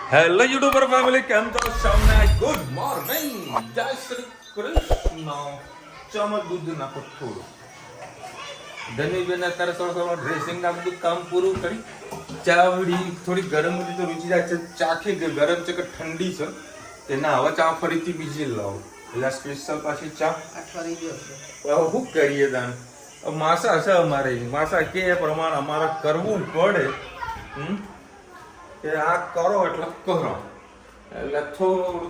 Hello YouTuber family, કેમ છો? સૌને ગુડ મોર્નિંગ, જય શ્રી કૃષ્ણ. ચામાં દૂધ નાખો થોડું. ધનીબેન અત્યારે થોડું ડ્રેસિંગ ના બધું કામ પૂરું કરી ચાવડી થોડી ગરમ હતી તો રૂચી જાય છે. ચાખી ગરમ છે કે ઠંડી છે તેના હવે ચા ફરીથી બીજી લાવો એટલે સ્પેશિયલ પાછી ચા શું કરીએ તાન માસા છે અમારે માસા કે એ પ્રમાણે અમારે કરવું પડે. કે આ કરો એટલે કરો એટલે થોડું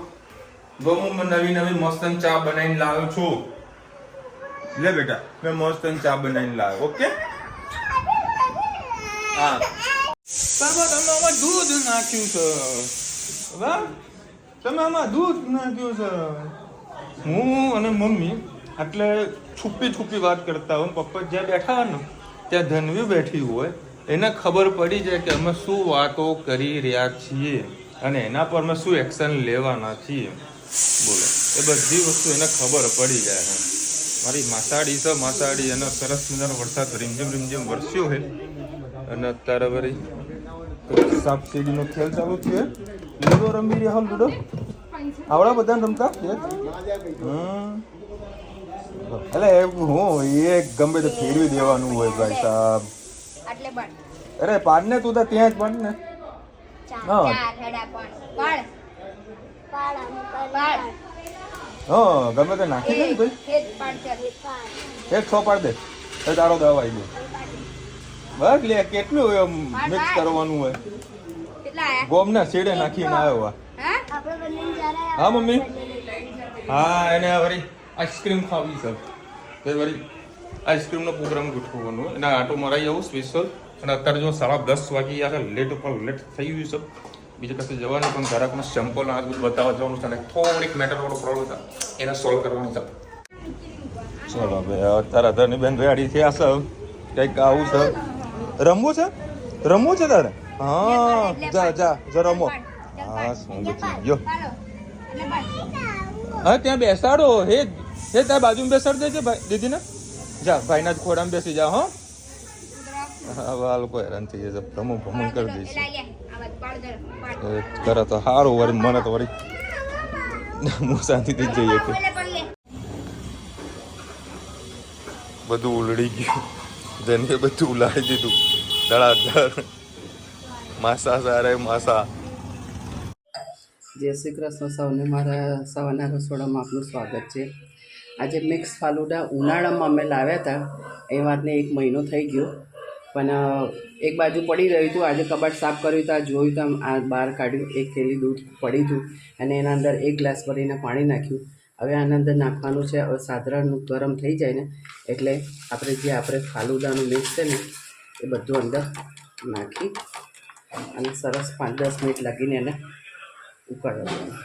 ગમું નવી નવી મસ્ત ચા બનાવીને લાવ્યો છું. લે બેટા, મેં મસ્ત ચા બનાવીને લાવ્યો. ઓકે હા બાબા, તમે આમાં દૂધ નાખ્યું છે. વાહ, તમે આમાં દૂધ નાખ્યું છે. હું અને મમ્મી એટલે છુપી વાત કરતા હોય. પપ્પા જ્યાં બેઠા હોય ને ત્યાં ધનવી બેઠી હોય, એને ખબર પડી જાય કે અમે શું વાતો કરી રહ્યા છીએ અને એના પર અમે શું એક્શન લેવાના છીએ. બોલો, એ બધી વસ્તુ એને ખબર પડી જાય છે. મારી માસાડી છે, માસાડી એનો સરસ મજાનો વરસાદ રીમઝીમ વરસ્યો છે અને અત્યારે વળી સાપ સીડીનો ખેલ ચાલુ છે. લૂડો રમી રહ્યા લૂડો આવડા બધા રમતા એટલે હું એ ગમે તે ફેરવી દેવાનું હોય ભાઈ સાહેબ. અરે પાડ ને, તું તો ત્યાં જ પાડ ને. હા ગમે તે નાખી દે ને ભાઈ. એક 6 પાડ દે તો તારો દવા આવી ગયો. બસ લે, કેટલું મિક્સ કરવાનું હોય. ગોમ ના છેડે નાખીને આવ્યો. હા મમ્મી, હા એને વળી આઈસ્ક્રીમ ખાવી છે તો વળી આઈસ્ક્રીમનો પ્રોગ્રામ ગોઠવવાનો એના આટો મરાઈ આવું સ્પેશિયલ. અને અત્યારે જો 10:30 વાગી ગયા છે, લેટ થઈ ગયું છે. બીજે કશે જવાનું પણ ઘરાકમાં સેમ્પલ આ બધું બતાવવા જવાનું છે અને થોડીક મેટરવાળો પ્રોબ્લેમ છે એને સોલ્વ કરવાની છે. ચલો ભાઈ, અત્યારે ધનીબેન રેડી થયા છે. કંઈક આવું છે. રમવું છે તારે? હા જા રમો. હા શું ગયો હા ત્યાં બેસાડો. હે ત્યાં બાજુમાં બેસાડ દેજે ભાઈ દીદીને. જા ભાઈના જ ખોડામાં બેસી જા. હા લોકો હેરાન થઈ જશે. ભમું કરી દઈશ. કરે તો સારું, વળી મને તો વળી હું શાંતિથી જ જઈએ કે બધું ઉલડી ગયું. જેને બધું ઉલાડી દીધું ધડાધડ. માસા સારે માસા. જય શ્રી કૃષ્ણ. સૌને મારા સવારના રસોડામાં આપનું સ્વાગત છે. આજે મિક્સ ફાલુડા ઉનાળામાં અમે લાવ્યા હતા. એ વાતને 1 મહિનો થઈ ગયો, પણ એક બાજુ પડી રહ્યું હતું. આજે કબાટ સાફ કર્યું હતું, આ જોયું તો આ બહાર કાઢ્યું. 1 થેલી દૂધ પડી હતું અને એના અંદર 1 ગ્લાસ ભરીને પાણી નાખ્યું. હવે આના અંદર નાખવાનું છે. હવે સાધારણ ગરમ થઈ જાય ને એટલે આપણે ફાલુદાનું મિક્સ છે ને એ બધું અંદર નાખી અને સરસ 5-10 મિનિટ લાગીને એને ઉકાળવાનું.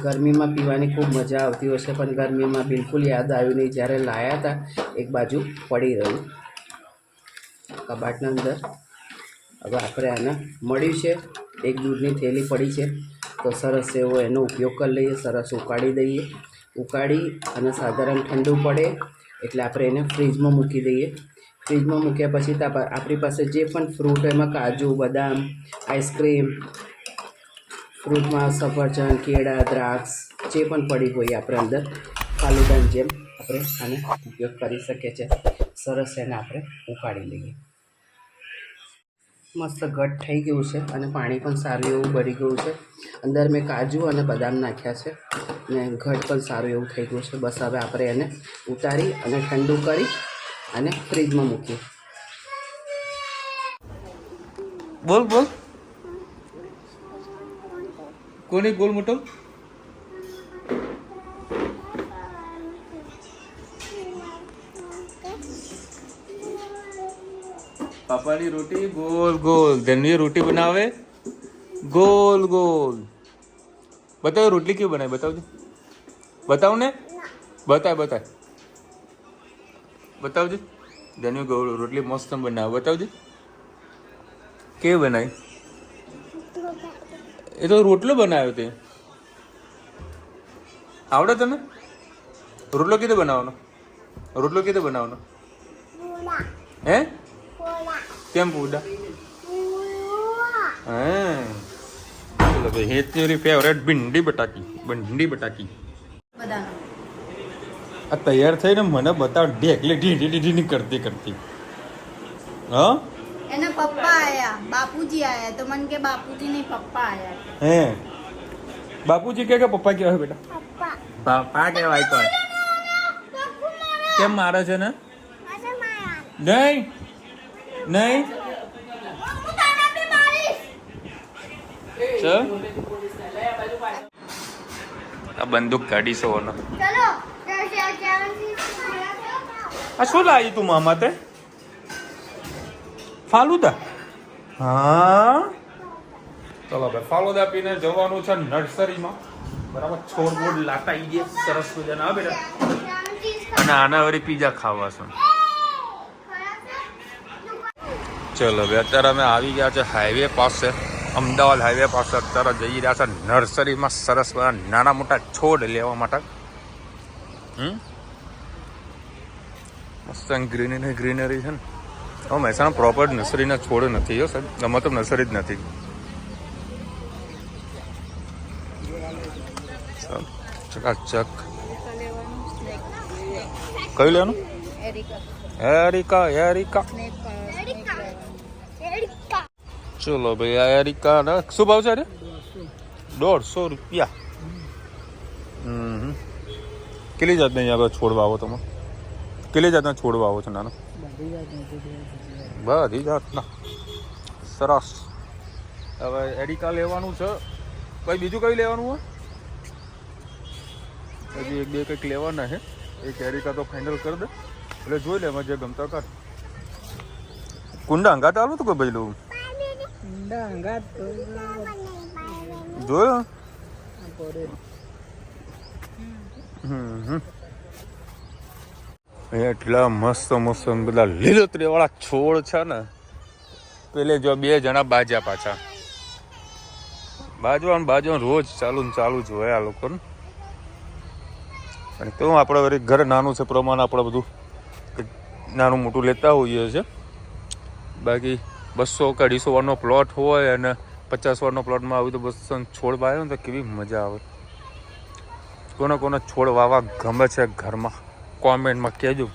ગરમીમાં પીવાની ખૂબ મજા આવતી હોય છે, પણ ગરમીમાં બિલકુલ યાદ આવ્યું નહીં. જ્યારે લાવ્યા હતા એક બાજુ પડી રહ્યું કબાટના અંદર. હવે આપણે આને મળ્યું છે, 1 દૂધની થેલી પડી છે તો સરસ એવો એનો ઉપયોગ કરી લઈએ. સરસ ઉકાળી દઈએ. ઉકાળી અને સાધારણ ઠંડુ પડે એટલે આપણે એને ફ્રીજમાં મૂકી દઈએ. ફ્રીજમાં મૂક્યા પછી આપણી પાસે જે પણ ફ્રૂટ, એમાં કાજુ, બદામ, આઈસ્ક્રીમ, ફ્રૂટમાં સફરજન, કેળા, દ્રાક્ષ જે પણ પડી હોય આપણે અંદર ફાલુદાની જેમ આપણે આને ઉપયોગ કરી શકીએ છીએ. સરસ એને આપણે ઉકાળી લઈએ. મસ્ત ઘટ થઈ ગયું છે અને પાણી પણ સારું એવું ભરી ગયું છે. અંદર મેં કાજુ અને બદામ નાખ્યા છે અને ઘટ પણ સારું એવું થઈ ગયું છે. બસ હવે આપણે એને ઉતારી અને ઠંડુ કરી અને ફ્રીજમાં મૂકીએ. બોલ કોની બોલ મોટો? પાપાની રોટી ગોલ. ધનવી રોટી બનાવે ગોલ. બતાવ રોટલી કેવી બનાવી? બતાવ ને. બતાવજે. ધનવી ગોળ રોટલી મસ્ત બનાવે. બતાવજે કેવી બનાવી. એ તો રોટલો બનાવ્યો તે. આવડે તને રોટલો કીધું બનાવવાનો રોટલો કીધું બનાવવાનો હે કેમ પૂડા હે ચલો ભાઈ હેતની ફેવરેટ ભીંડી બટાકી આ તૈયાર થઈને મને બતાવ ઢેકલી ઢીઢી કરતી હા એના પપ્પા આયા બાપુજી આયા તો મને કે બાપુજી નહીં પપ્પા આયા હે બાપુજી કે પપ્પા કેવાય બેટા પપ્પા કેવાય કોણ કેમ મારે છે ને નહીં આ બંદૂક કાઢી છો આ શું લાવી તું મામા તે ફાલુદા હા ચલો ભાઈ ફાલુદા પીને જવાનું છે નર્સરીમાં બરાબર છોડ બોડ લાતા આવી ગયા સરસ મજાના હા બેટા અને આના વળી પીઝા ખાવા છે ચલો ભાઈ અત્યારે અમે આવી ગયા છે હાઈવે પાસે અમદાવાદ હાઈવે પાસે અત્યારે જઈ રહ્યા છે નર્સરીમાં સરસ નાના મોટા છોડ લેવા માટે મસ્ત ગ્રીનરી છે ને હવે મહેસાણા પ્રોપર નર્સરીના છોડ નથી હો સાહેબ ગમે તો નર્સરી જ નથી ચકાચક કયું લેવાનું એરિકા ચલો ભાઈ આ એરિકા ના શું ભાવ છે અરે 150 રૂપિયા કેટલી જાતના અહીંયા છોડવા આવો તમે કેટલી જાતના છોડવા આવો છો નાના બધી જાતના સરસ હવે એરિકા લેવાનું છે ભાઈ બીજું કયું લેવાનું હોય હજી એક બે કંઈક લેવાના છે એક એરિકા તો ફાઇનલ કરી દે એટલે જોઈ લે એમાં જે ગમતા કર કુંડા હંગાત આવું તો કોઈ ભાઈ લઉં જોયો એટલા મસ્ત બધા લીલોતરી વાળા છોડ છે ને પેલે જો 2 જણા બાજ્યા પાછા બાજવા રોજ ચાલુ જ હોય આ લોકોને અને તો આપણે વળી ઘર નાનું છે પ્રમાણે આપણે બધું નાનું મોટું લેતા હોઈએ છીએ બાકી 200 કે 250 વારનો પ્લોટ હોય અને 50 વારનો પ્લોટમાં આવી તો 200 છોડ વાવ્યો ને તો કેવી મજા આવે કોને છોડ વાવવા ગમે છે ઘરમાં કોમેન્ટમાં કહેજો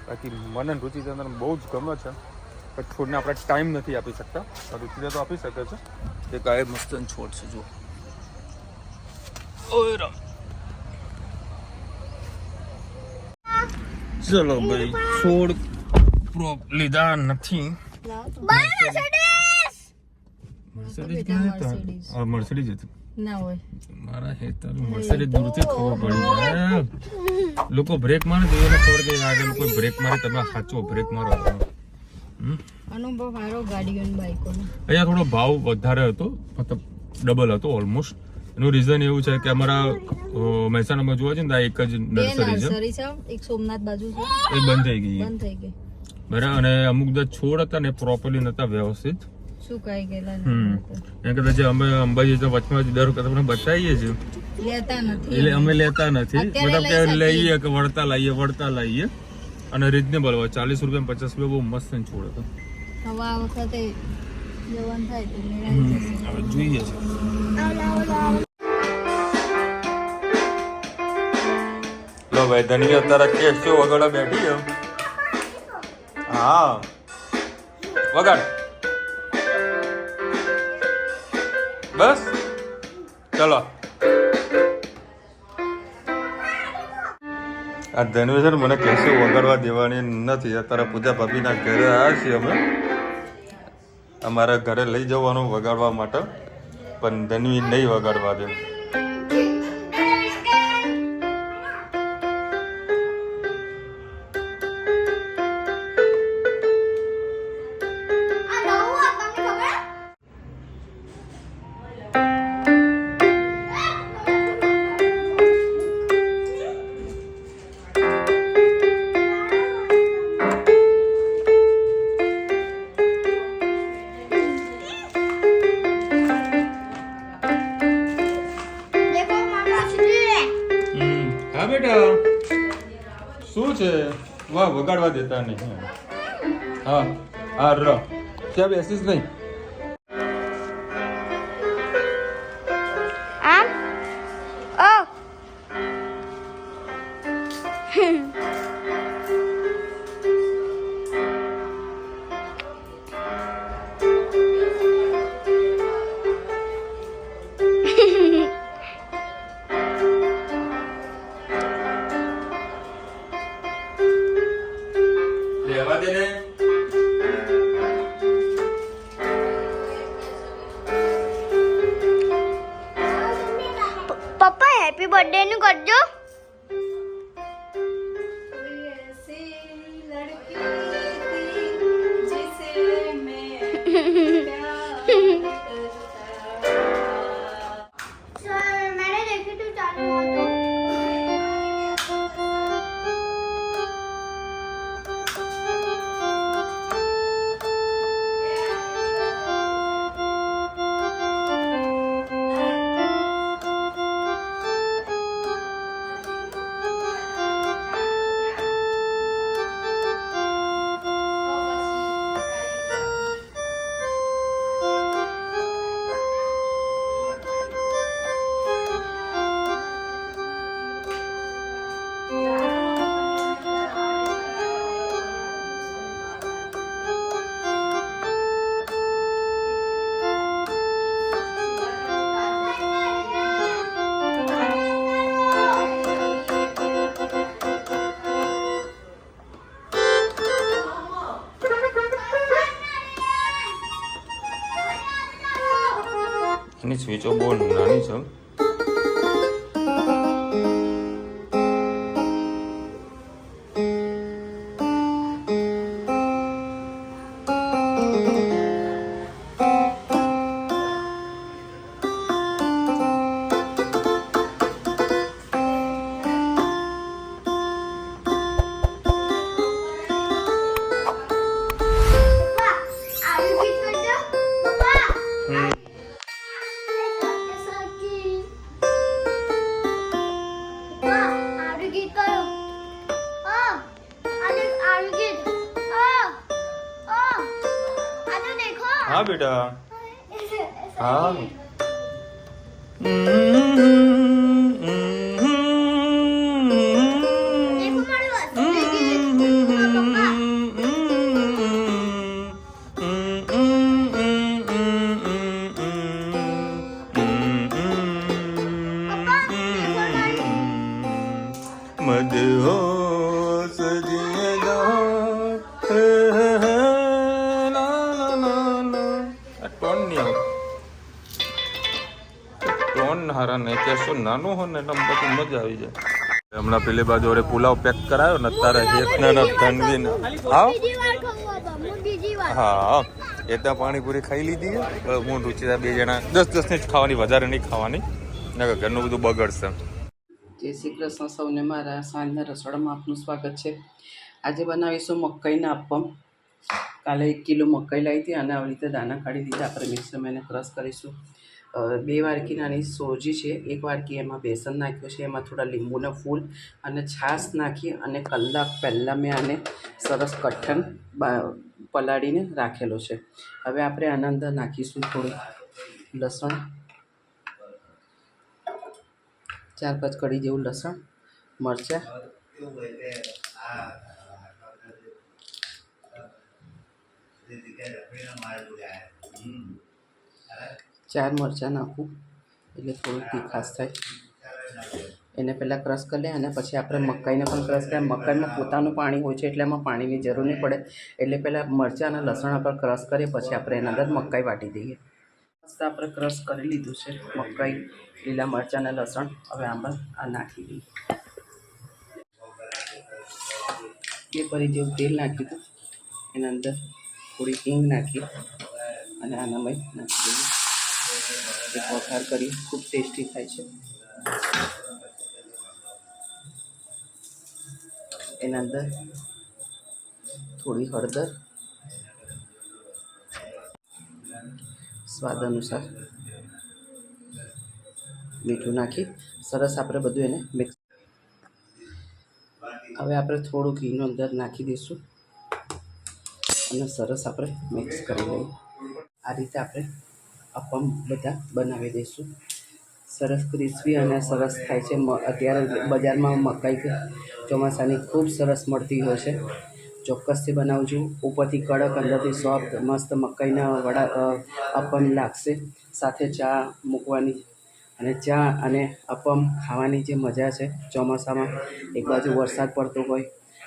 બાકી મને રુચિચંદ્રન બહુ જ ગમે છે પણ છોડને આપણે ટાઈમ નથી આપી શકતા રુચિને તો આપી શકે છે એ કાંઈ મસ્ત છોડ છે જો ચલો ભાઈ છોડ લીધા નથી મર્સિડીઝ હતી ના હોય મારા હેતર મર્સિડીઝ દૂરથી ખબર પડી લોકો બ્રેક મારે તો એને ખબર કે આગળ કોઈ બ્રેક મારે તમે સાચો બ્રેક મારો અનુભવ મારો ગાડીઓનો બાઈકોનો અહીંયા થોડો ભાવ વધારે હતો મતલબ ડબલ હતો ઓલમોસ્ટ એનું રીઝન એવું છે કે અમારા મહેસાણામાં જોવા છે ને એક જ નર્સરી છે એક સોમનાથ બાજુ છે એ બંધ થઈ ગઈ બરાબર અને અમુક જે છોડ હતા ને પ્રોપરલી નતા વ્યવસ્થિત સુકાઈ ગયેલા એમ કદાચ અમે અંબાજી તો વચમાં દર વખત તમને બતાવીએ છીએ અમે લેતા નથી મતલબ કે લઈએ કે વળતા લાવીએ અને રીઝનેબલ હોય 40 રૂપિયા 50 રૂપિયા બહુ મસ્ત છોડ હતો હવે આ વખતે જવાનું થાય તો હવે જોઈએ છે લો ભાઈ ધની અત્યારે કેસ છે વગાડવા બેઠી છે હા વગાડ બસ ચલો આ ધનવી છે ને મને કેસે વગાડવા દેવાની નથી અત્યારે પૂજા ભાભીના ઘરે આવ્યા છીએ અમે અમારા ઘરે લઈ જવાનું વગાડવા માટે પણ ધનવી નહીં વગાડવા દે હા બેટા શું છે વાહ વગાડવા દેતા નહીં હા હા ર ત્યાં બેસીશ નહીં આમ ઓ લેવા દે ને પપ્પા હેપી બર્થડે નું કરજો એની સ્વિચો બહુ નાની છે हाँ बेटा हाँ मदहोश जिएगा टोन नहीं आव टोन हारा नहीं कैसो नानो हो ने એટલે બધું મજા આવી જાય હમણાં પેલી બાજુ ઓરે પુલાવ પેક કરાયો ને તારે એકના ના ધનવીન આવ હા એટલા પાણીપુરી ખાઈ લીધી હું રુચિતા બે જણા 10 ની જ ખાવાની વધારે નહીં ખાવાની નકર ઘરનું બધું બગડશે જય શ્રી કૃષ્ણ સૌને મારા સાંજના રસોડામાં આપનું સ્વાગત છે આજે બનાવીશું મકાઈના અપ્પમ કાલે 1 કિલો મકાઈ લાવી હતી અને આવી રીતે દાણા કાઢી દીધા આપણે મિક્સરમાં એને ક્રશ કરીશું 2 વાડકી નાની સોજી છે 1 વાડકી એમાં બેસન નાખ્યું છે એમાં થોડા લીંબુના ફૂલ અને છાશ નાખી અને કલાક પહેલાં મેં આને સરસ કઠણ પલાળીને રાખેલો છે હવે આપણે આના અંદર નાખીશું થોડું લસણ 4-5 કળી જેવું લસણ મરચાં ચાર મરચાં નાખું એટલે થોડું તીખાશ થાય એને પહેલાં ક્રશ કરી લે અને પછી આપણે મકાઈને પણ ક્રશ કરીએ મકાઈમાં પોતાનું પાણી હોય છે એટલે એમાં પાણીની જરૂર નહીં પડે એટલે પહેલાં મરચાં અને લસણ આપણે ક્રશ કરીએ પછી આપણે એના અંદર મકાઈ વાટી દઈએ મસ્ત આપણે ક્રશ કરી લીધું છે મકાઈ લીલા મરચાં અને લસણ હવે આમાં આ નાખી દઈએ 2 પરી જેવું તેલ નાખ્યું હતું એના અંદર થોડી હિંગ નાખી અને આનામાં નાખી દઈએ એક વઘાર કરી ખૂબ ટેસ્ટી થાય છે એના અંદર થોડી હળદર સ્વાદ અનુસાર મીઠું નાખી સરસ આપણે બધું એને મિક્સ હવે આપણે થોડુંક ઘીનું અંદર નાખી દઈશું અને સરસ આપણે મિક્સ કરી લઈએ. આ રીતે આપણે અપમ બધા બનાવી દઈશું. સરસ ક્રિસ્પી અને સરસ થાય છે. અત્યારે બજારમાં મકાઈ ચોમાસાની ખૂબ સરસ મળતી હોય છે. ચોક્કસથી બનાવજો. ઉપરથી કડક, અંદરથી સોફ્ટ મસ્ત મકાઈના વડા અપમ લાગશે. સાથે ચા મૂકવાની અને ચા અને અપમ ખાવાની જે મજા છે ચોમાસામાં, એક બાજુ વરસાદ પડતો હોય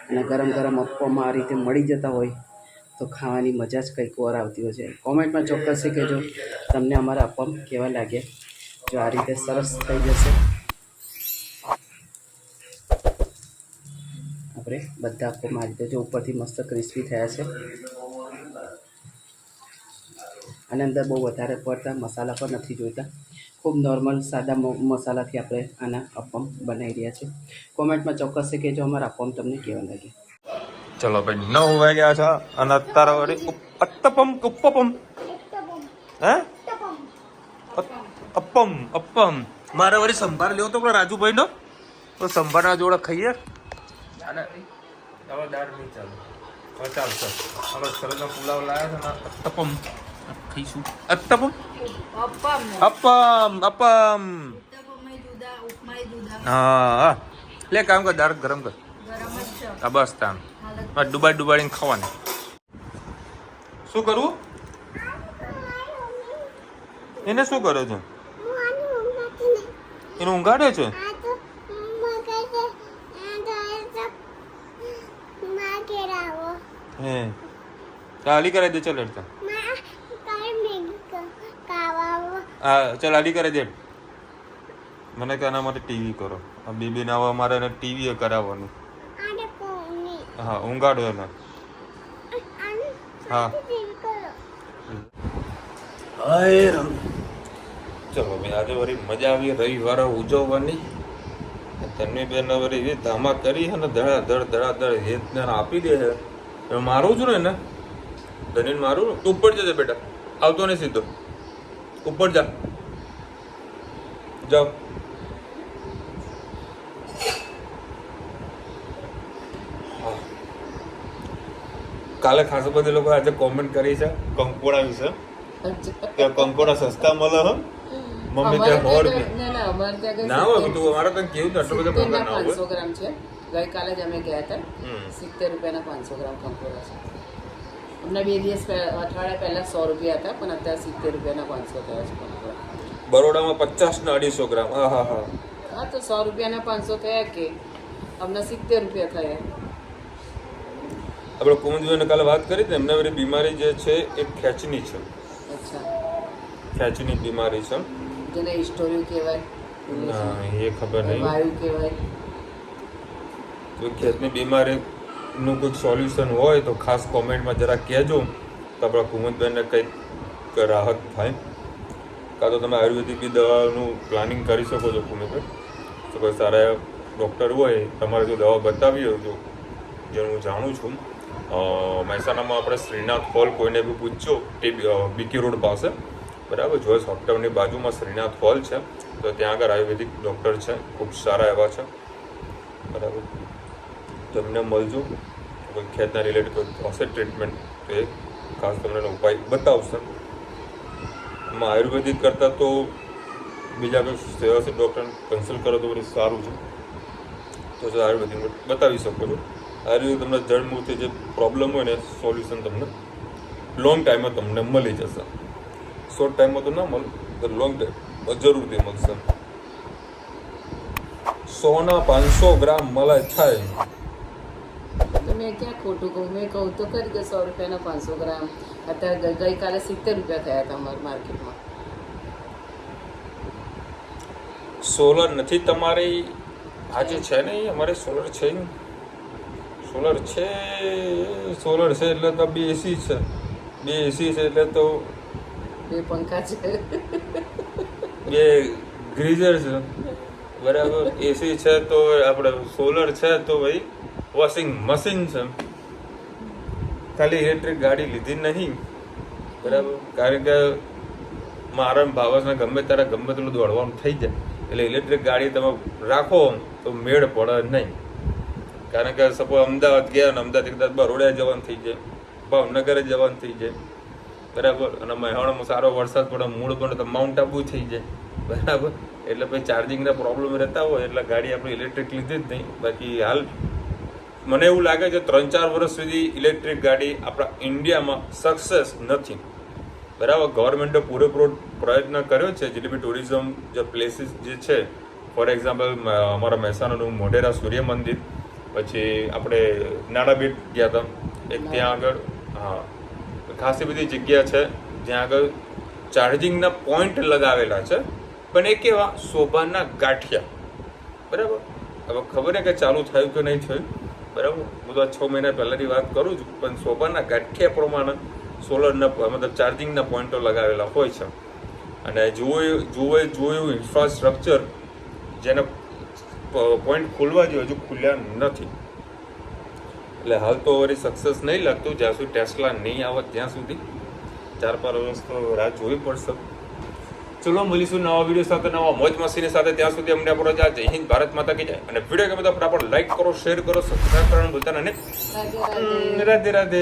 અને ગરમ ગરમ અપમ આ રીતે મળી જતા હોય તો ખાવાની મજા જ કંઈક ઓર આવતી હોય છે. કોમેન્ટમાં ચોક્કસથી કહેજો તમને અમારા અપમ કેવા લાગે. જો આ રીતે સરસ થઈ જશે, આપણે બધા અપમ આ રીતે જો ઉપરથી મસ્ત ક્રિસ્પી થયા છે અને અંદર બહુ વધારે પડતા મસાલા પણ નથી જોઈતા. ખૂબ નોર્મલ સાદા મસાલાથી આપણે આના અપમ બનાવી રહ્યા છીએ. કોમેન્ટમાં ચોક્કસથી કહેજો અમારા અપમ તમને કેવા લાગે. ચલો ભાઈ 9 વાગ્યા છે અને અત્યારે વળી અત્તપમ ઉપ્પપમ હે અપમ અપમ મારે વળી સંભાર લેવો તો રાજુભાઈ નો, તો સંભારના જોડે ખાઈએ. અને હવે દાળ નહીં ચાલે, હવે ચાલશે. હવે સરસનો પુલાવ લાવ્યા છે ને અત્તપમ ખાઈશું. અત્તપમ અપમ અપમ હા લે કામ કર, દાળ ગરમ કર. હા બસ તામ ડુબાડીને ખાવાની. શું કરવું? એને શું કરે છે? એને ઊંઘાડે છે? હે ચાલી કરાવી દે. ચાલ હેડતા હા ચાલ આડી કરી દે. મને કે આના માટે ટીવી કરો. આ બેબીને હવે અમારે એને ટીવી કરાવવાનું. હા ઊંઘાડો એને. હા ચલો ભાઈ આજે વળી મજા આવી રવિવારે ઉજવવાની. તન્વીબેન વળી એવી ધામા કરી અને ધડાધડ હેતને આપી દે છે. મારું છું ને એને ધનીને મારું. તું ઉપર જજે બેટા, આવતો નહીં સીધો. ઉપર જા, જાઓ. કાલે ખાસ બધા લોકો આજે કોમેન્ટ કરી છે કંકોડા વિશે કે કંકોડા સસ્તા મળે હ મમ્મી ત્યાં 100 રૂપિયા ના હોય. તું અમારે તો કેવું તો આટલો બધો મોંઘા ના હોય. 500 ગ્રામ છે. ગઈકાલે જ અમે ગયા હતા. 70 રૂપિયાના 500 ગ્રામ કંકોડા છે. હમણાં 2 દિવસ અઠવાડિયા પહેલા 100 રૂપિયા હતા, પણ અત્યારે 70 રૂપિયાના 500 થયા છે કંકોડા. બરોડામાં 50 ના 250 ગ્રામ. હા હા હા હા તો 100 રૂપિયાના 500 થયા કે હમણાં 70 રૂપિયા થયા. આપણે કુમુદભાઈને કાલે વાત કરી હતી. એમને બધી બીમારી જે છે એ ખેંચની છે. અચ્છા, ખેંચની બીમારી છે. જેને હિસ્ટોરિયો કહેવાય, ના એ ખબર નહીં. વાયુ કહેવાય. જો ખેંચની બીમારીનું કોઈક સોલ્યુશન હોય તો ખાસ કોમેન્ટમાં જરા કહેજો તો આપણા કુમુદભાઈને કંઈક રાહત થાય. કાં તો તમે આયુર્વેદિક દવાનું પ્લાનિંગ કરી શકો છો કુમુદભાઈ. તો કોઈ સારા ડૉક્ટર હોય તમારે જો દવા બતાવી હોય તો જેનું હું જાણું છું. મહેસાણામાં આપણે શ્રીનાથ હોલ કોઈને બી પૂછજો, બીકી રોડ પાસે બરાબર, જોઈસ હોસ્પિટલની બાજુમાં શ્રીનાથ હોલ છે. તો ત્યાં આગળ આયુર્વેદિક ડૉક્ટર છે, ખૂબ સારા એવા છે બરાબર. તમને મળજો. કોઈ ખેતના રિલેટેડ કોઈ હશે ટ્રીટમેન્ટ તો એ ખાસ તમને ઉપાય બતાવશે. એમાં આયુર્વેદિક કરતાં તો બીજા કોઈ સેવાસી ડૉક્ટરને કન્સલ્ટ કરો તો બધું સારું છે. તો જો આયુર્વેદિક બતાવી શકો છો. આયુર્વેદ તમને જળમૂળથી જે પ્રોબ્લેમ હોય ને સોલ્યુશન તમને લોંગ ટાઈમમાં તમને મળી જશે. શોર્ટ ટાઈમમાં તો ના મળે, તો લોંગ ટાઈમ જરૂરથી મળશે. 100 ના 500 ગ્રામ મળે થાય. તો મેં ક્યાં ખોટું કહું? મેં કહું તો ખરી કે 100 રૂપિયાના 500 ગ્રામ. અત્યારે ગઈકાલે 70 રૂપિયા થયા હતા અમારા માર્કેટમાં. સોલર નથી તમારી આજે છે ને? અમારે સોલર છે ને. સોલર છે એટલે તો 2 એસી છે. 2 એસી છે એટલે તો 2 પંખા છે, 2 ગ્રીઝર છે બરાબર. એસી છે તો આપણે સોલર છે તો ભાઈ વોશિંગ મશીન છે. ખાલી ઇલેક્ટ્રિક ગાડી લીધી નહીં બરાબર, કારણ કે મારા ભાવસને ગમે ત્યારે ગમે તેટલું દોડવાનું થઈ જાય. એટલે ઇલેક્ટ્રિક ગાડી તમે રાખો તો મેળ પડે નહીં. કારણ કે સપોઝ અમદાવાદ ગયા અને અમદાવાદ કદાચ બરોડા જવાનું થઈ જાય, ભાવનગર જવાનું થઈ જાય, બરાબર, અને મહેસાણામાં સારો વરસાદ પડે, મૂળ પડે તો માઉન્ટ આબુ થઈ જાય, બરાબર. એટલે પછી ચાર્જિંગના પ્રોબ્લેમ રહેતા હોય એટલે ગાડી આપણે ઇલેક્ટ્રિક લીધી જ નહીં. બાકી હાલ મને એવું લાગે છે 3-4 વર્ષ સુધી ઇલેક્ટ્રિક ગાડી આપણા ઇન્ડિયામાં સક્સેસ નથી, બરાબર. ગવર્મેન્ટે પૂરેપૂરો પ્રયત્ન કર્યો છે. જેટલી બી ટુરિઝમ જે પ્લેસીસ જે છે, ફોર એક્ઝામ્પલ અમારા મહેસાણાનું મોઢેરા સૂર્ય મંદિર, પછી આપણે નાડા બીચ ગયા હતા એક, ત્યાં આગળ હા ખાસી બધી જગ્યા છે જ્યાં આગળ ચાર્જિંગના પોઈન્ટ લગાવેલા છે, પણ એ કેવા શોભાના ગાંઠિયા, બરાબર. હવે ખબર નહીં કે ચાલુ થયું કે નહીં થયું, બરાબર. હું તો 6 મહિના પહેલાંની વાત કરું છું, પણ શોભાના ગાંઠિયા પ્રમાણે સોલરના મતલબ ચાર્જિંગના પોઈન્ટો લગાવેલા હોય છે. અને જોયું ઇન્ફ્રાસ્ટ્રક્ચર જેને પોઈન્ટ ખોલવા જોઈએ હજુ ખુલ્યા નથી. એટલે હાલ તો વળી સક્સેસ નહીં લાગતું જ્યાં સુધી ટેસ્લા નહીં આવે ત્યાં સુધી 4-5 વર્ષ તો રાહ જોવી પડશે. ચલો મળીશું નવા વિડીયો સાથે, નવા મોજ મસ્તીની સાથે. ત્યાં સુધી અમને આપણો જય હિન્દ, ભારત માતા કી જય. અને વિડીયો ગમે તો આપણે લાઈક કરો, શેર કરો, સબસ્ક્રાઈબ કરવાનું ભૂલતા નહીં. રાધે રાધે.